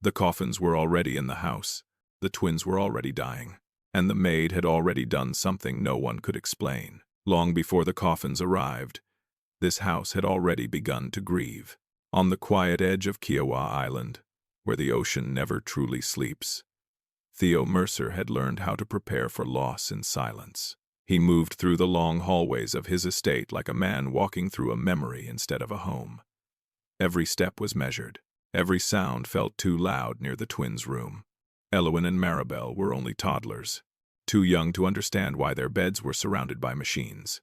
The coffins were already in the house, the twins were already dying, and the maid had already done something no one could explain. Long before the coffins arrived, this house had already begun to grieve. On the quiet edge of Kiowa Island, where the ocean never truly sleeps, Theo Mercer had learned how to prepare for loss in silence. He moved through the long hallways of his estate like a man walking through a memory instead of a home. Every step was measured. Every sound felt too loud near the twins' room. Elowen and Maribel were only toddlers, too young to understand why their beds were surrounded by machines.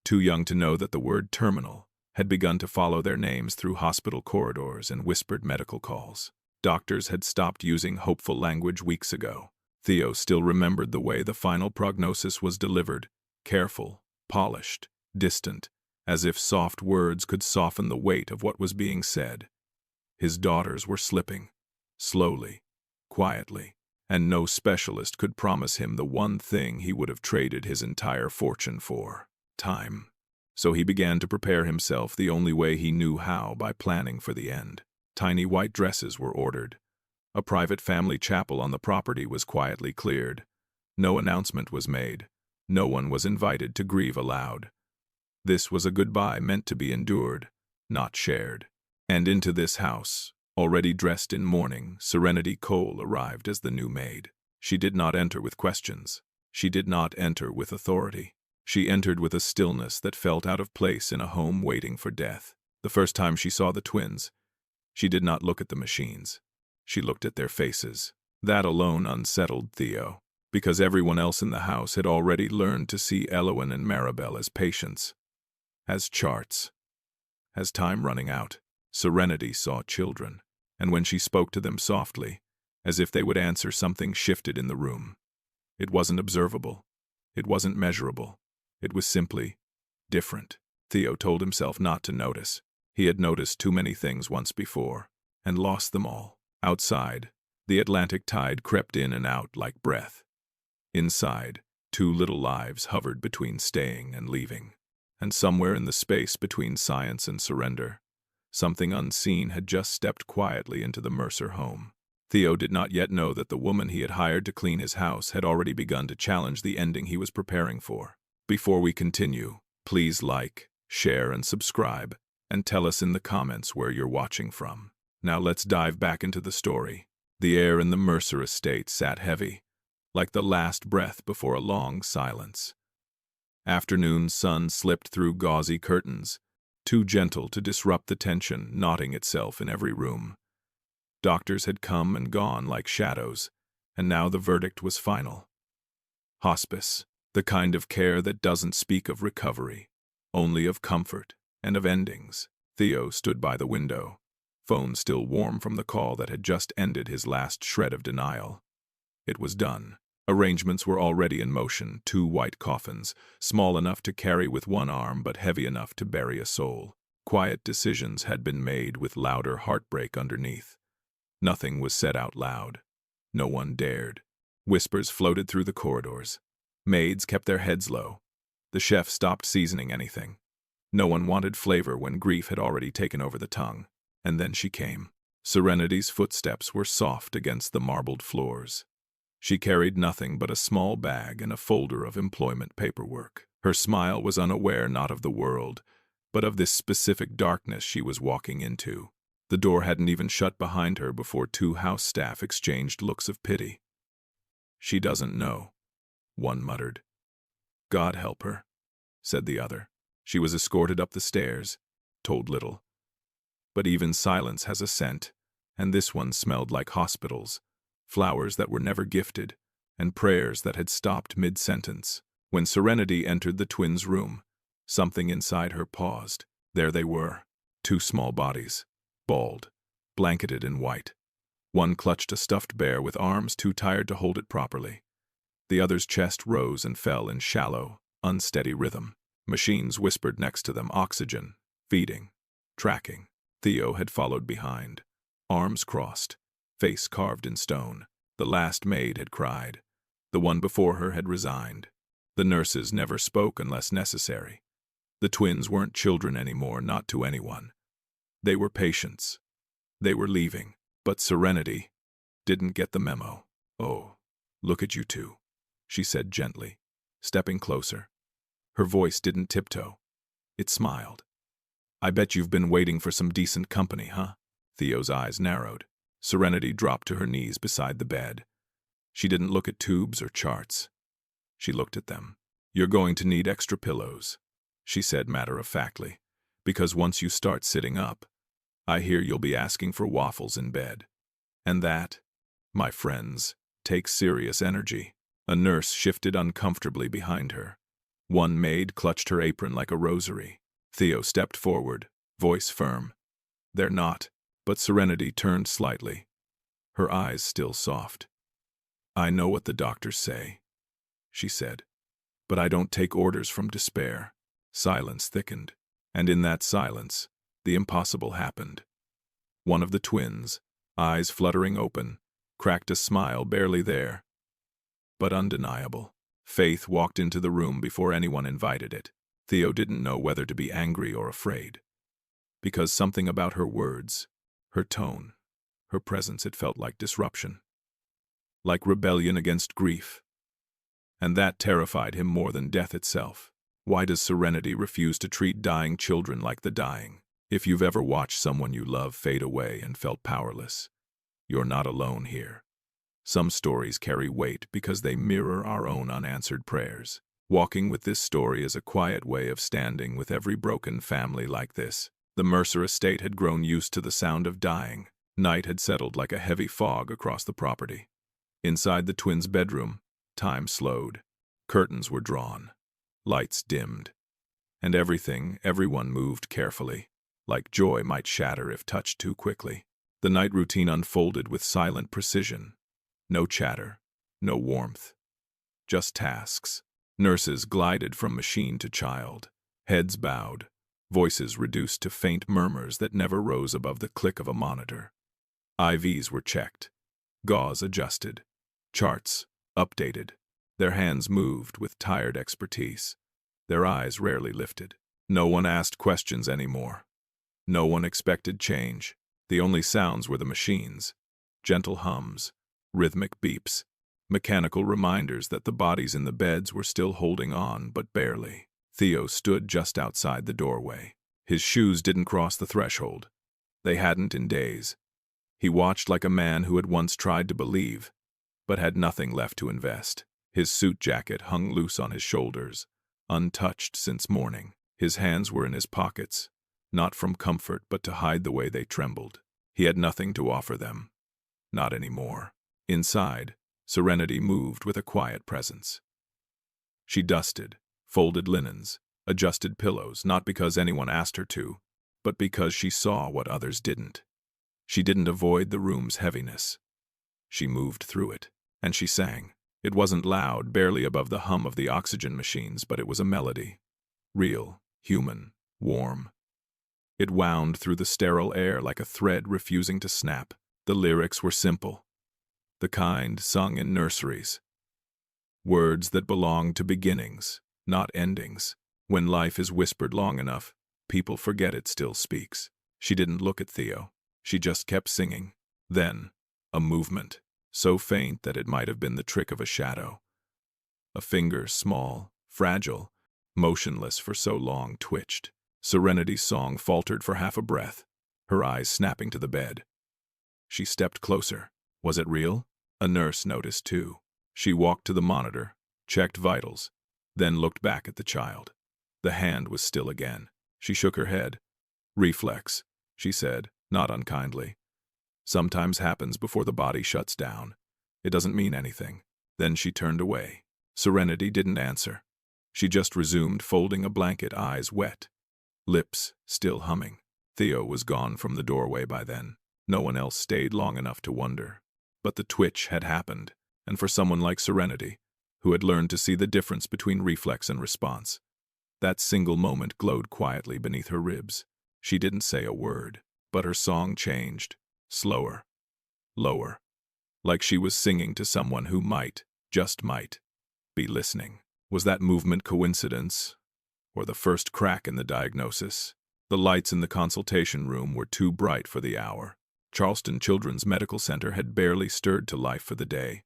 Too young to know that the word terminal had begun to follow their names through hospital corridors and whispered medical calls. Doctors had stopped using hopeful language weeks ago. Theo still remembered the way the final prognosis was delivered, careful, polished, distant, as if soft words could soften the weight of what was being said. His daughters were slipping, slowly, quietly, and no specialist could promise him the one thing he would have traded his entire fortune for: time. So he began to prepare himself the only way he knew how, by planning for the end. Tiny white dresses were ordered. A private family chapel on the property was quietly cleared. No announcement was made. No one was invited to grieve aloud. This was a goodbye meant to be endured, not shared. And into this house, already dressed in mourning, Serenity Cole arrived as the new maid. She did not enter with questions. She did not enter with authority. She entered with a stillness that felt out of place in a home waiting for death. The first time she saw the twins, she did not look at the machines. She looked at their faces. That alone unsettled Theo, because everyone else in the house had already learned to see Elowen and Maribel as patients, as charts, as time running out. Serenity saw children, and when she spoke to them softly, as if they would answer, something shifted in the room. It wasn't observable. It wasn't measurable. It was simply different. Theo told himself not to notice. He had noticed too many things once before, and lost them all. Outside, the Atlantic tide crept in and out like breath. Inside, two little lives hovered between staying and leaving. And somewhere in the space between science and surrender, something unseen had just stepped quietly into the Mercer home. Theo did not yet know that the woman he had hired to clean his house had already begun to challenge the ending he was preparing for. Before we continue, please like, share, and subscribe, and tell us in the comments where you're watching from. Now let's dive back into the story. The air in the Mercer estate sat heavy, like the last breath before a long silence. Afternoon sun slipped through gauzy curtains, too gentle to disrupt the tension knotting itself in every room. Doctors had come and gone like shadows, and now the verdict was final. Hospice, the kind of care that doesn't speak of recovery, only of comfort and of endings. Theo stood by the window, phone still warm from the call that had just ended his last shred of denial. It was done. Arrangements were already in motion, 2 white coffins, small enough to carry with one arm but heavy enough to bury a soul. Quiet decisions had been made with louder heartbreak underneath. Nothing was said out loud. No one dared. Whispers floated through the corridors. Maids kept their heads low. The chef stopped seasoning anything. No one wanted flavor when grief had already taken over the tongue. And then she came. Serenity's footsteps were soft against the marbled floors. She carried nothing but a small bag and a folder of employment paperwork. Her smile was unaware not of the world, but of this specific darkness she was walking into. The door hadn't even shut behind her before 2 house staff exchanged looks of pity. "She doesn't know," one muttered. "God help her," said the other. She was escorted up the stairs, told little. But even silence has a scent, and this one smelled like hospitals, flowers that were never gifted, and prayers that had stopped mid-sentence. When Serenity entered the twins' room, something inside her paused. There they were, 2 small bodies, bald, blanketed in white. One clutched a stuffed bear with arms too tired to hold it properly. The other's chest rose and fell in shallow, unsteady rhythm. Machines whispered next to them, oxygen, feeding, tracking. Theo had followed behind, arms crossed, face carved in stone. The last maid had cried. The one before her had resigned. The nurses never spoke unless necessary. The twins weren't children anymore, not to anyone. They were patients. They were leaving. But Serenity didn't get the memo. "Oh, look at you two," she said gently, stepping closer. Her voice didn't tiptoe. It smiled. "I bet you've been waiting for some decent company, huh?" Theo's eyes narrowed. Serenity dropped to her knees beside the bed. She didn't look at tubes or charts. She looked at them. "You're going to need extra pillows," she said matter-of-factly, "because once you start sitting up, I hear you'll be asking for waffles in bed. And that, my friends, takes serious energy." A nurse shifted uncomfortably behind her. One maid clutched her apron like a rosary. Theo stepped forward, voice firm. "They're not." But Serenity turned slightly, her eyes still soft. "I know what the doctors say," she said, "but I don't take orders from despair." Silence thickened, and in that silence, the impossible happened. One of the twins, eyes fluttering open, cracked a smile barely there, but undeniable. Faith walked into the room before anyone invited it. Theo didn't know whether to be angry or afraid, because something about her words, her tone, her presence, it felt like disruption, like rebellion against grief. And that terrified him more than death itself. Why does Serenity refuse to treat dying children like the dying? If you've ever watched someone you love fade away and felt powerless, you're not alone here. Some stories carry weight because they mirror our own unanswered prayers. Walking with this story is a quiet way of standing with every broken family like this. The Mercer estate had grown used to the sound of dying. Night had settled like a heavy fog across the property. Inside the twins' bedroom, time slowed. Curtains were drawn. Lights dimmed. And everyone moved carefully, like joy might shatter if touched too quickly. The night routine unfolded with silent precision. No chatter, no warmth. Just tasks. Nurses glided from machine to child. Heads bowed. Voices reduced to faint murmurs that never rose above the click of a monitor. IVs were checked. Gauze adjusted. Charts updated. Their hands moved with tired expertise. Their eyes rarely lifted. No one asked questions anymore. No one expected change. The only sounds were the machines. Gentle hums, rhythmic beeps, mechanical reminders that the bodies in the beds were still holding on, but barely. Theo stood just outside the doorway. His shoes didn't cross the threshold. They hadn't in days. He watched like a man who had once tried to believe, but had nothing left to invest. His suit jacket hung loose on his shoulders, untouched since morning. His hands were in his pockets, not from comfort but to hide the way they trembled. He had nothing to offer them. Not anymore. Inside, Serenity moved with a quiet presence. She dusted, folded linens, adjusted pillows, not because anyone asked her to, but because she saw what others didn't. She didn't avoid the room's heaviness. She moved through it, and she sang. It wasn't loud, barely above the hum of the oxygen machines, but it was a melody. Real, human, warm. It wound through the sterile air like a thread refusing to snap. The lyrics were simple, the kind sung in nurseries. Words that belonged to beginnings, not endings. When life is whispered long enough, people forget it still speaks. She didn't look at Theo. She just kept singing. Then, a movement, so faint that it might have been the trick of a shadow. A finger, small, fragile, motionless for so long, twitched. Serenity's song faltered for half a breath, her eyes snapping to the bed. She stepped closer. Was it real? A nurse noticed too. She walked to the monitor, checked vitals, then looked back at the child. The hand was still again. She shook her head. Reflex, she said, not unkindly. Sometimes happens before the body shuts down. It doesn't mean anything. Then she turned away. Serenity didn't answer. She just resumed folding a blanket, eyes wet, lips still humming. Theo was gone from the doorway by then. No one else stayed long enough to wonder. But the twitch had happened, and for someone like Serenity, who had learned to see the difference between reflex and response, that single moment glowed quietly beneath her ribs. She didn't say a word, but her song changed, slower, lower, like she was singing to someone who might, just might, be listening. Was that movement coincidence, or the first crack in the diagnosis? The lights in the consultation room were too bright for the hour. Charleston Children's Medical Center had barely stirred to life for the day.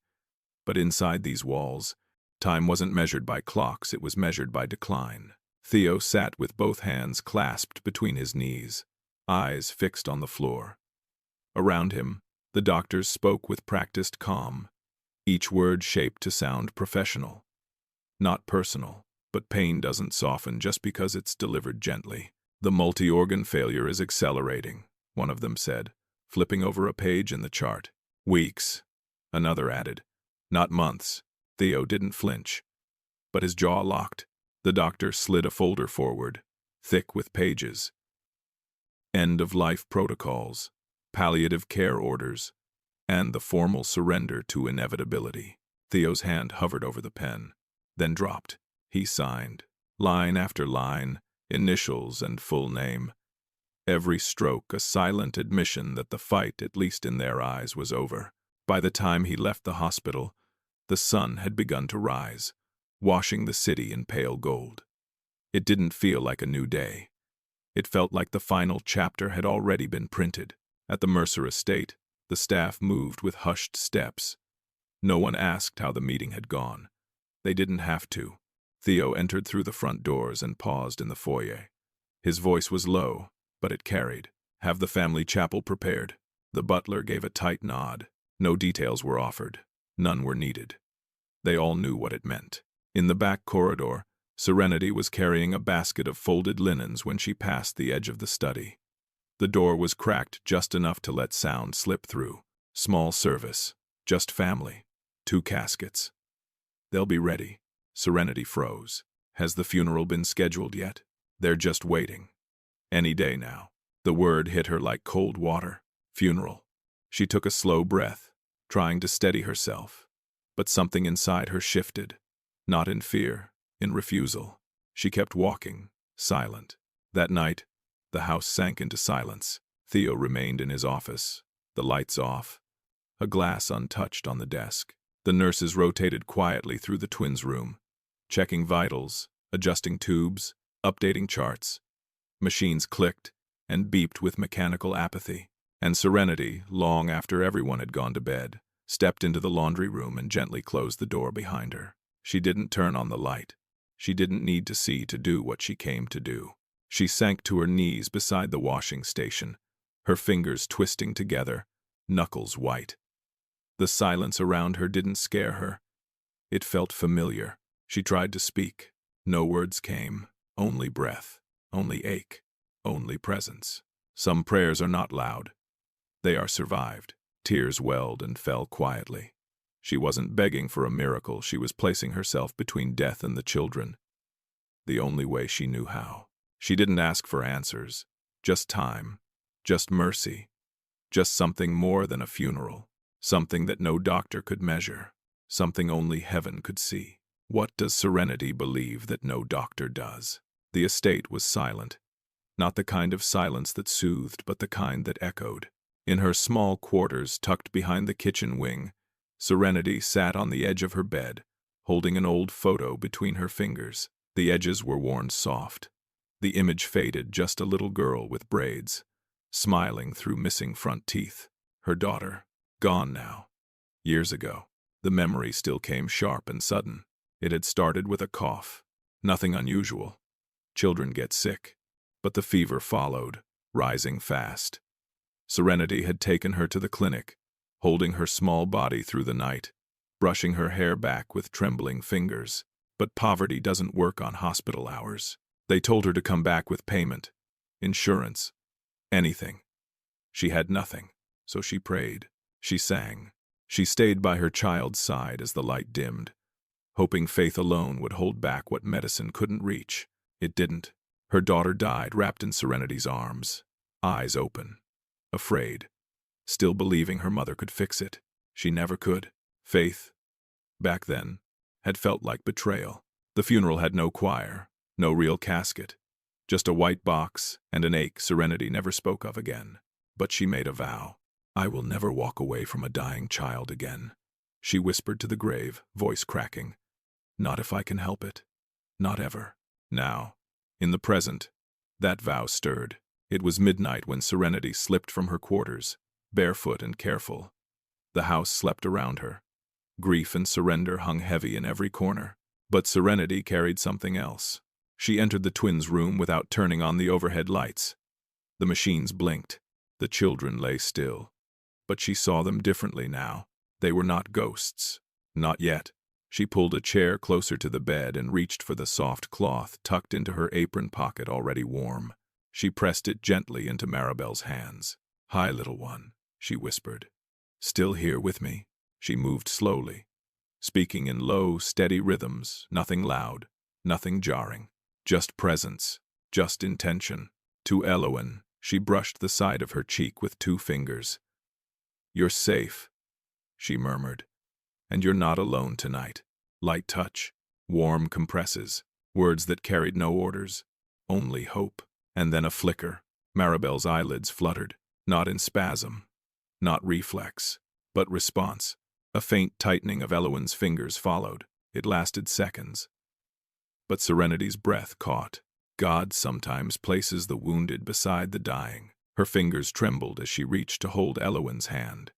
But inside these walls, time wasn't measured by clocks, it was measured by decline. Theo sat with both hands clasped between his knees, eyes fixed on the floor. Around him, the doctors spoke with practiced calm, each word shaped to sound professional. Not personal, but pain doesn't soften just because it's delivered gently. The multi-organ failure is accelerating, one of them said, flipping over a page in the chart. Weeks, another added. Not months. Theo didn't flinch, but his jaw locked. The doctor slid a folder forward, thick with pages. End-of-life protocols, palliative care orders, and the formal surrender to inevitability. Theo's hand hovered over the pen, then dropped. He signed, line after line, initials and full name. Every stroke a silent admission that the fight, at least in their eyes, was over. By the time he left the hospital, the sun had begun to rise, washing the city in pale gold. It didn't feel like a new day. It felt like the final chapter had already been printed. At the Mercer estate, the staff moved with hushed steps. No one asked how the meeting had gone. They didn't have to. Theo entered through the front doors and paused in the foyer. His voice was low, but it carried. Have the family chapel prepared. The butler gave a tight nod. No details were offered. None were needed. They all knew what it meant. In the back corridor, Serenity was carrying a basket of folded linens when she passed the edge of the study. The door was cracked just enough to let sound slip through. Small service. Just family. 2 caskets. They'll be ready. Serenity froze. Has the funeral been scheduled yet? They're just waiting. Any day now. The word hit her like cold water. Funeral. She took a slow breath, trying to steady herself. But something inside her shifted. Not in fear, in refusal. She kept walking, silent. That night, the house sank into silence. Theo remained in his office, the lights off, a glass untouched on the desk. The nurses rotated quietly through the twins' room, checking vitals, adjusting tubes, updating charts. Machines clicked and beeped with mechanical apathy. And Serenity, long after everyone had gone to bed, stepped into the laundry room and gently closed the door behind her. She didn't turn on the light. She didn't need to see to do what she came to do. She sank to her knees beside the washing station, her fingers twisting together, knuckles white. The silence around her didn't scare her. It felt familiar. She tried to speak. No words came. Only breath. Only ache. Only presence. Some prayers are not loud. They are survived. Tears welled and fell quietly. She wasn't begging for a miracle. She was placing herself between death and the children. The only way she knew how. She didn't ask for answers. Just time. Just mercy. Just something more than a funeral. Something that no doctor could measure. Something only heaven could see. What does Serenity believe that no doctor does? The estate was silent. Not the kind of silence that soothed, but the kind that echoed. In her small quarters tucked behind the kitchen wing, Serenity sat on the edge of her bed, holding an old photo between her fingers. The edges were worn soft. The image faded, just a little girl with braids, smiling through missing front teeth. Her daughter, gone now. Years ago. The memory still came sharp and sudden. It had started with a cough. Nothing unusual. Children get sick. But the fever followed, rising fast. Serenity had taken her to the clinic, holding her small body through the night, brushing her hair back with trembling fingers. But poverty doesn't work on hospital hours. They told her to come back with payment, insurance, anything. She had nothing, so she prayed. She sang. She stayed by her child's side as the light dimmed, hoping faith alone would hold back what medicine couldn't reach. It didn't. Her daughter died wrapped in Serenity's arms, eyes open, afraid, still believing her mother could fix it. She never could. Faith, back then, had felt like betrayal. The funeral had no choir, no real casket, just a white box and an ache Serenity never spoke of again. But she made a vow. I will never walk away from a dying child again. She whispered to the grave, voice cracking. Not if I can help it. Not ever. Now, in the present, that vow stirred. It was midnight when Serenity slipped from her quarters, barefoot and careful. The house slept around her. Grief and surrender hung heavy in every corner. But Serenity carried something else. She entered the twins' room without turning on the overhead lights. The machines blinked. The children lay still. But she saw them differently now. They were not ghosts. Not yet. She pulled a chair closer to the bed and reached for the soft cloth tucked into her apron pocket already warm. She pressed it gently into Maribel's hands. "Hi, little one," she whispered. "Still here with me?" She moved slowly, speaking in low, steady rhythms, nothing loud, nothing jarring. Just presence, just intention. To Elowen, she brushed the side of her cheek with 2 fingers. "You're safe," she murmured. "And you're not alone tonight." Light touch, warm compresses, words that carried no orders, only hope. And then a flicker. Maribel's eyelids fluttered, not in spasm, not reflex, but response. A faint tightening of Elowen's fingers followed. It lasted seconds. But Serenity's breath caught. God sometimes places the wounded beside the dying. Her fingers trembled as she reached to hold Elowen's hand.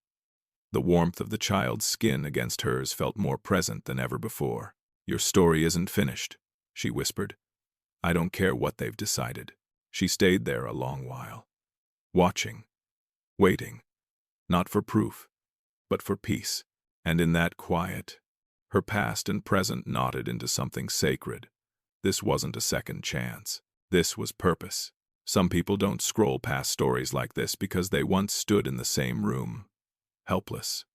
The warmth of the child's skin against hers felt more present than ever before. "Your story isn't finished," she whispered. "I don't care what they've decided." She stayed there a long while, watching, waiting, not for proof, but for peace. And in that quiet, her past and present knotted into something sacred. This wasn't a second chance. This was purpose. Some people don't scroll past stories like this because they once stood in the same room, helpless.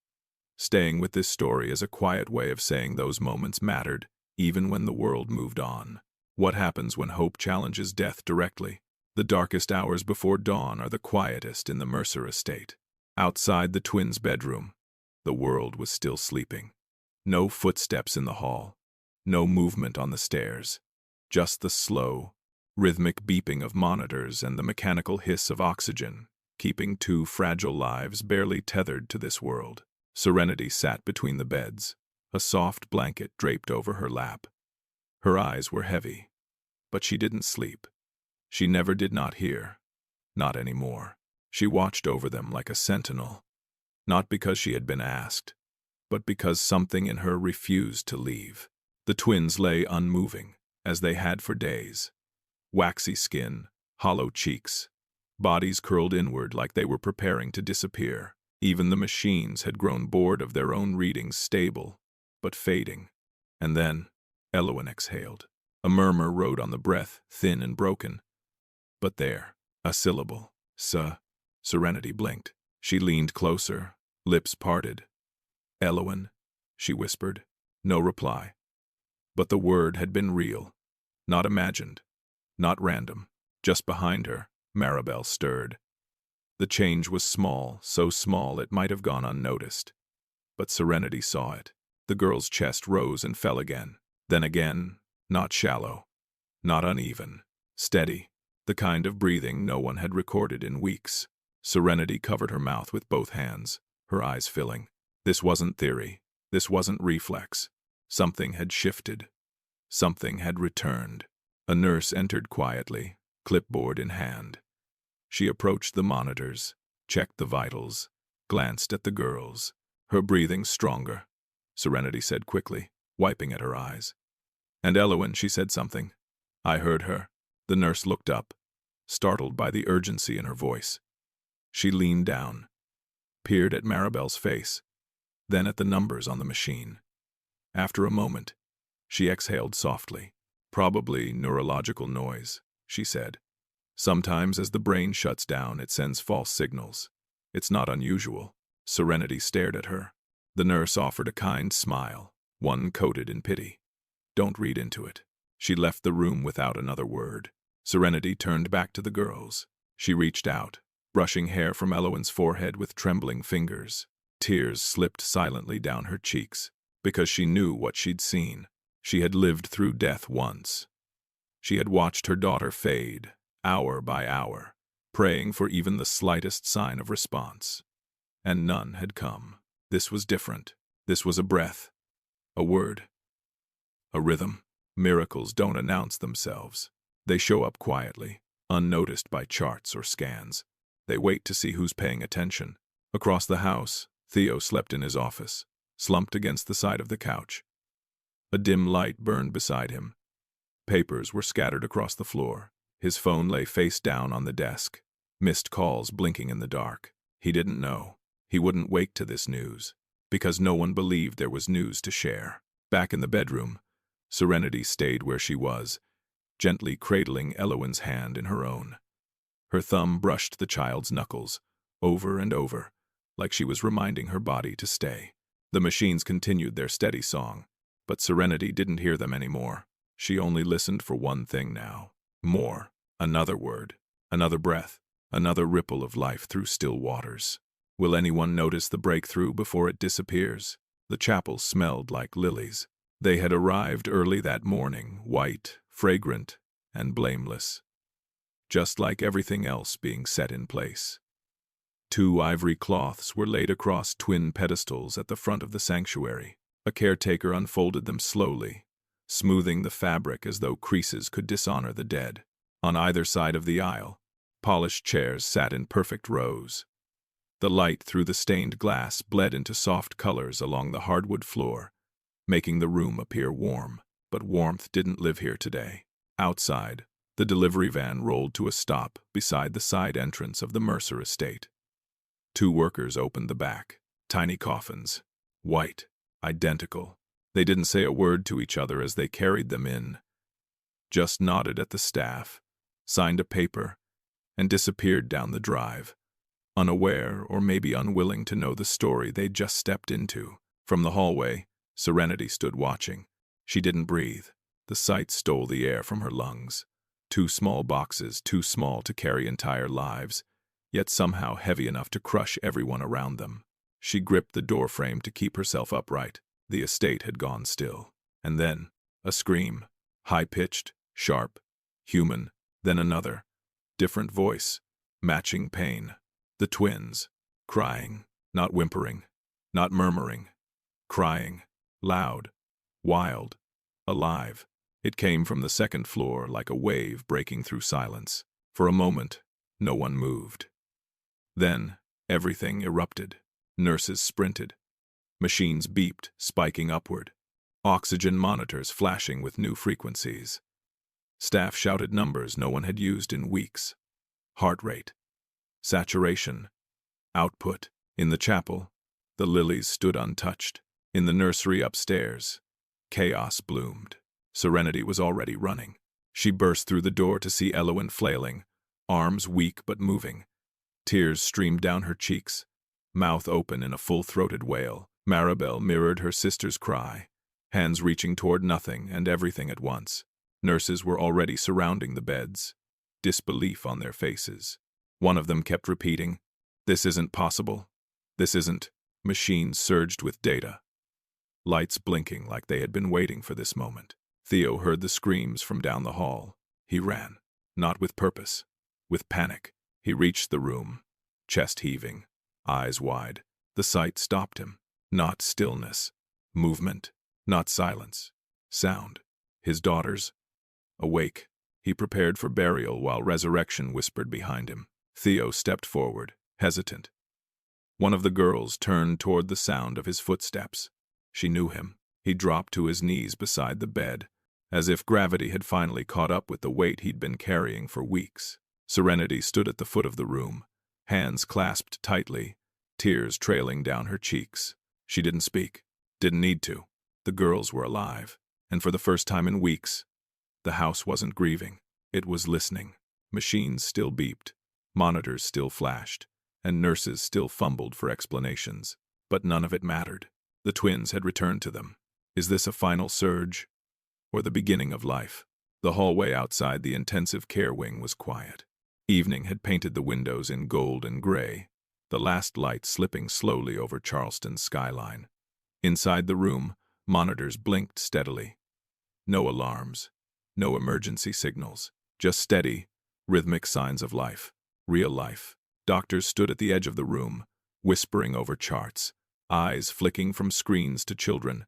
Staying with this story is a quiet way of saying those moments mattered, even when the world moved on. What happens when hope challenges death directly? The darkest hours before dawn are the quietest in the Mercer estate. Outside the twins' bedroom, the world was still sleeping. No footsteps in the hall, no movement on the stairs, just the slow, rhythmic beeping of monitors and the mechanical hiss of oxygen, keeping 2 fragile lives barely tethered to this world. Serenity sat between the beds, a soft blanket draped over her lap. Her eyes were heavy, but she didn't sleep. She never did not hear, not anymore. She watched over them like a sentinel, not because she had been asked, but because something in her refused to leave. The twins lay unmoving, as they had for days. Waxy skin, hollow cheeks, bodies curled inward like they were preparing to disappear. Even the machines had grown bored of their own readings, stable, but fading. And then, Elowen exhaled. A murmur rode on the breath, thin and broken. But there, a syllable. Serenity blinked. She leaned closer, lips parted. "Elowen," she whispered. No reply. But the word had been real, not imagined, not random. Just behind her, Maribel stirred. The change was small, so small it might have gone unnoticed. But Serenity saw it. The girl's chest rose and fell again. Then again, not shallow, not uneven, steady, the kind of breathing no one had recorded in weeks. Serenity covered her mouth with both hands, her eyes filling. This wasn't theory. This wasn't reflex. Something had shifted. Something had returned. A nurse entered quietly, clipboard in hand. She approached the monitors, checked the vitals, glanced at the girls. Her breathing stronger, Serenity said quickly, wiping at her eyes. "And Elowen," she said something. "I heard her." The nurse looked up, startled by the urgency in her voice. She leaned down, peered at Maribel's face, then at the numbers on the machine. After a moment, she exhaled softly. "Probably neurological noise," she said. "Sometimes as the brain shuts down, it sends false signals. It's not unusual." Serenity stared at her. The nurse offered a kind smile, one coated in pity. "Don't read into it." She left the room without another word. Serenity turned back to the girls. She reached out, brushing hair from Elowen's forehead with trembling fingers. Tears slipped silently down her cheeks, because she knew what she'd seen. She had lived through death once. She had watched her daughter fade, hour by hour, praying for even the slightest sign of response. And none had come. This was different. This was a breath, a word, a rhythm. Miracles don't announce themselves. They show up quietly, unnoticed by charts or scans. They wait to see who's paying attention. Across the house, Theo slept in his office, slumped against the side of the couch. A dim light burned beside him. Papers were scattered across the floor. His phone lay face down on the desk, missed calls blinking in the dark. He didn't know. He wouldn't wake to this news, because no one believed there was news to share. Back in the bedroom, Serenity stayed where she was, gently cradling Elowen's hand in her own. Her thumb brushed the child's knuckles, over and over, like she was reminding her body to stay. The machines continued their steady song, but Serenity didn't hear them anymore. She only listened for one thing now. More. Another word. Another breath. Another ripple of life through still waters. Will anyone notice the breakthrough before it disappears? The chapel smelled like lilies. They had arrived early that morning, white, fragrant, and blameless. Just like everything else being set in place. 2 ivory cloths were laid across twin pedestals at the front of the sanctuary. A caretaker unfolded them slowly, smoothing the fabric as though creases could dishonor the dead. On either side of the aisle, polished chairs sat in perfect rows. The light through the stained glass bled into soft colors along the hardwood floor, making the room appear warm. But warmth didn't live here today. Outside, the delivery van rolled to a stop beside the side entrance of the Mercer estate. 2 workers opened the back. Tiny coffins. White. Identical. They didn't say a word to each other as they carried them in. Just nodded at the staff, signed a paper, and disappeared down the drive, unaware or maybe unwilling to know the story they'd just stepped into. From the hallway, Serenity stood watching. She didn't breathe. The sight stole the air from her lungs. 2 small boxes, too small to carry entire lives, yet somehow heavy enough to crush everyone around them. She gripped the doorframe to keep herself upright. The estate had gone still. And then, a scream. High-pitched, sharp, human, then another. Different voice, matching pain. The twins, crying, not whimpering, not murmuring. Crying, loud, wild, alive. It came from the second floor like a wave breaking through silence. For a moment, no one moved. Then, everything erupted. Nurses sprinted. Machines beeped, spiking upward. Oxygen monitors flashing with new frequencies. Staff shouted numbers no one had used in weeks. Heart rate. Saturation. Output. In the chapel, the lilies stood untouched. In the nursery upstairs, chaos bloomed. Serenity was already running. She burst through the door to see Elowen flailing, arms weak but moving. Tears streamed down her cheeks, mouth open in a full-throated wail. Maribel mirrored her sister's cry, hands reaching toward nothing and everything at once. Nurses were already surrounding the beds, disbelief on their faces. One of them kept repeating, "This isn't possible. This isn't." Machines surged with data, lights blinking like they had been waiting for this moment. Theo heard the screams from down the hall. He ran, not with purpose, with panic. He reached the room, chest heaving, eyes wide. The sight stopped him. Not stillness, movement, not silence, sound. His daughters, awake. He prepared for burial while resurrection whispered behind him. Theo stepped forward, hesitant. One of the girls turned toward the sound of his footsteps. She knew him. He dropped to his knees beside the bed, as if gravity had finally caught up with the weight he'd been carrying for weeks. Serenity stood at the foot of the room, hands clasped tightly, tears trailing down her cheeks. She didn't speak, didn't need to. The girls were alive, and for the first time in weeks, the house wasn't grieving. It was listening. Machines still beeped, monitors still flashed, and nurses still fumbled for explanations. But none of it mattered. The twins had returned to them. Is this a final surge, or the beginning of life? The hallway outside the intensive care wing was quiet. Evening had painted the windows in gold and gray, the last light slipping slowly over Charleston's skyline. Inside the room, monitors blinked steadily. No alarms, no emergency signals, just steady, rhythmic signs of life, real life. Doctors stood at the edge of the room, whispering over charts, eyes flicking from screens to children,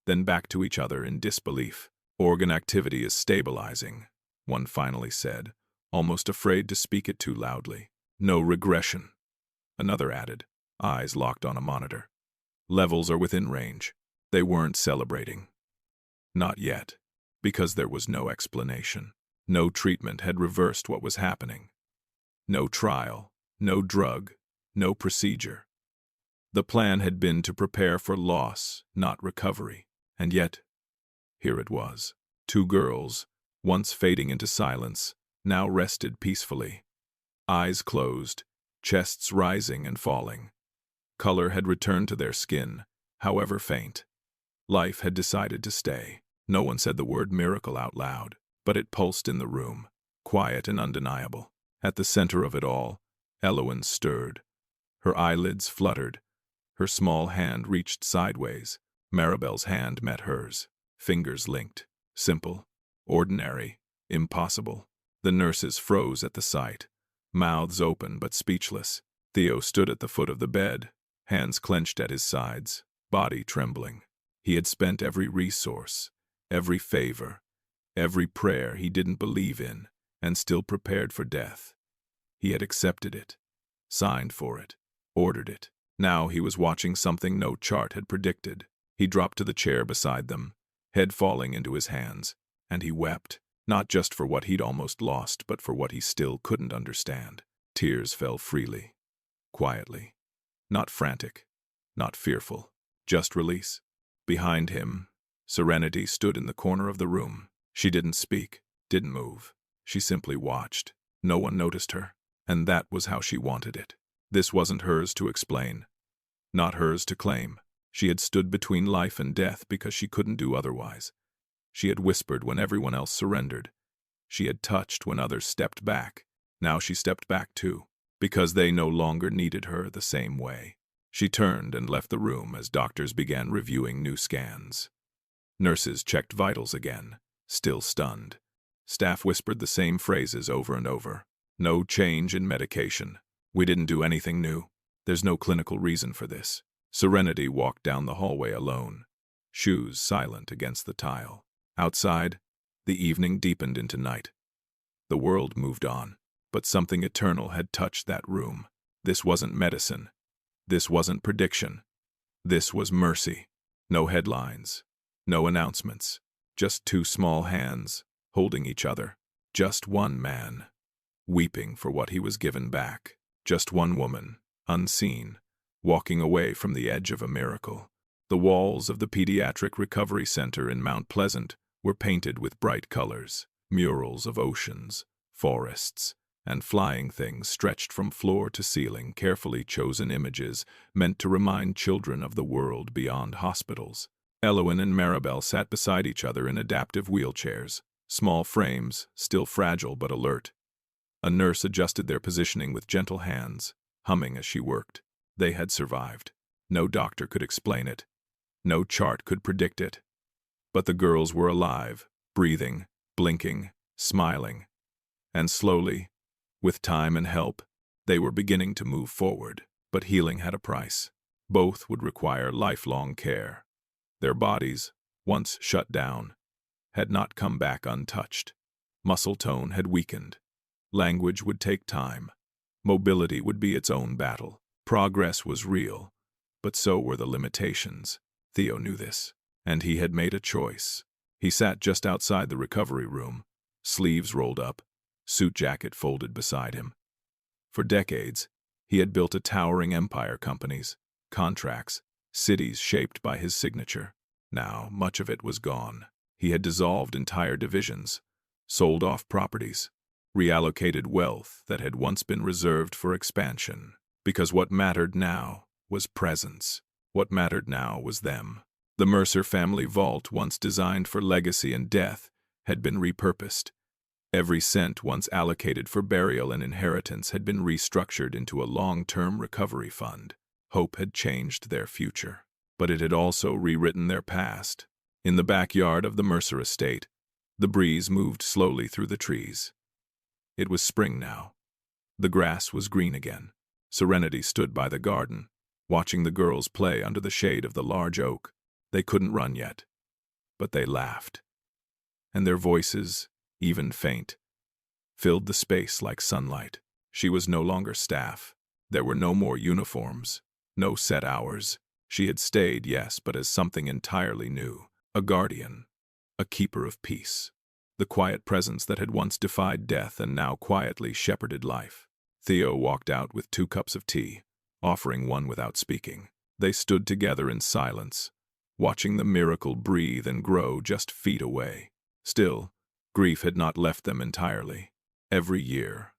then back to each other in disbelief. Organ activity is stabilizing, one finally said, almost afraid to speak it too loudly. No regression. Another added, eyes locked on a monitor. Levels are within range. They weren't celebrating. Not yet, because there was no explanation. No treatment had reversed what was happening. No trial, no drug, no procedure. The plan had been to prepare for loss, not recovery. And yet, here it was. Two girls, once fading into silence, now rested peacefully. Eyes closed, chests rising and falling. Color had returned to their skin, however faint. Life had decided to stay. No one said the word miracle out loud, but it pulsed in the room, quiet and undeniable. At the center of it all, Elowen stirred. Her eyelids fluttered. Her small hand reached sideways. Maribel's hand met hers, fingers linked. Simple, ordinary, impossible. The nurses froze at the sight, mouths open but speechless. Theo stood at the foot of the bed, hands clenched at his sides, body trembling. He had spent every resource, every favor, every prayer he didn't believe in, and still prepared for death. He had accepted it, signed for it, ordered it. Now he was watching something no chart had predicted. He dropped to the chair beside them, head falling into his hands, and he wept, not just for what he'd almost lost, but for what he still couldn't understand. Tears fell freely, quietly, not frantic, not fearful, just release. Behind him, Serenity stood in the corner of the room. She didn't speak, didn't move. She simply watched. No one noticed her, and that was how she wanted it. This wasn't hers to explain, not hers to claim. She had stood between life and death because she couldn't do otherwise. She had whispered when everyone else surrendered. She had touched when others stepped back. Now she stepped back too, because they no longer needed her the same way. She turned and left the room as doctors began reviewing new scans. Nurses checked vitals again, still stunned. Staff whispered the same phrases over and over. No change in medication. We didn't do anything new. There's no clinical reason for this. Serenity walked down the hallway alone, shoes silent against the tile. Outside, the evening deepened into night. The world moved on, but something eternal had touched that room. This wasn't medicine. This wasn't prediction. This was mercy. No headlines, no announcements, just two small hands holding each other. Just one man, weeping for what he was given back. Just one woman, unseen, walking away from the edge of a miracle. The walls of the Pediatric Recovery Center in Mount Pleasant were painted with bright colors. Murals of oceans, forests, and flying things stretched from floor to ceiling, carefully chosen images meant to remind children of the world beyond hospitals. Elowen and Maribel sat beside each other in adaptive wheelchairs, small frames, still fragile but alert. A nurse adjusted their positioning with gentle hands, humming as she worked. They had survived. No doctor could explain it. No chart could predict it. But the girls were alive, breathing, blinking, smiling. And slowly, with time and help, they were beginning to move forward. But healing had a price. Both would require lifelong care. Their bodies, once shut down, had not come back untouched. Muscle tone had weakened. Language would take time. Mobility would be its own battle. Progress was real, but so were the limitations. Theo knew this, and he had made a choice. He sat just outside the recovery room, sleeves rolled up, suit jacket folded beside him. For decades, he had built a towering empire: companies, contracts, cities shaped by his signature. Now, much of it was gone. He had dissolved entire divisions, sold off properties, reallocated wealth that had once been reserved for expansion. Because what mattered now was presence. What mattered now was them. The Mercer family vault, once designed for legacy and death, had been repurposed. Every cent once allocated for burial and inheritance had been restructured into a long-term recovery fund. Hope had changed their future, but it had also rewritten their past. In the backyard of the Mercer estate, the breeze moved slowly through the trees. It was spring now. The grass was green again. Serenity stood by the garden, watching the girls play under the shade of the large oak. They couldn't run yet, but they laughed. And their voices, even faint, filled the space like sunlight. She was no longer staff. There were no more uniforms, No set hours. She had stayed, yes, but as something entirely new. A guardian. A keeper of peace. The quiet presence that had once defied death and now quietly shepherded life. Theo walked out with 2 cups of tea, offering one without speaking. They stood together in silence, watching the miracle breathe and grow just feet away. Still, grief had not left them entirely. Every year,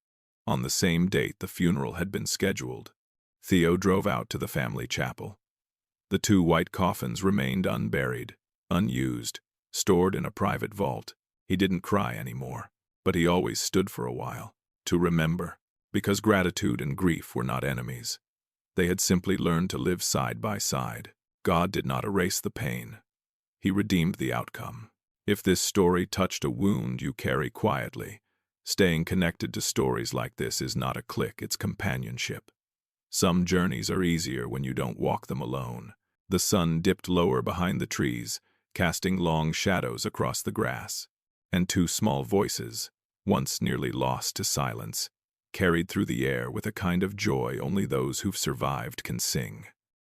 on the same date the funeral had been scheduled, Theo drove out to the family chapel. The 2 white coffins remained unburied, unused, stored in a private vault. He didn't cry anymore, but he always stood for a while, to remember, because gratitude and grief were not enemies. They had simply learned to live side by side. God did not erase the pain. He redeemed the outcome. If this story touched a wound you carry quietly, staying connected to stories like this is not a clique, it's companionship. Some journeys are easier when you don't walk them alone. The sun dipped lower behind the trees, casting long shadows across the grass, and 2 small voices, once nearly lost to silence, carried through the air with a kind of joy only those who've survived can sing.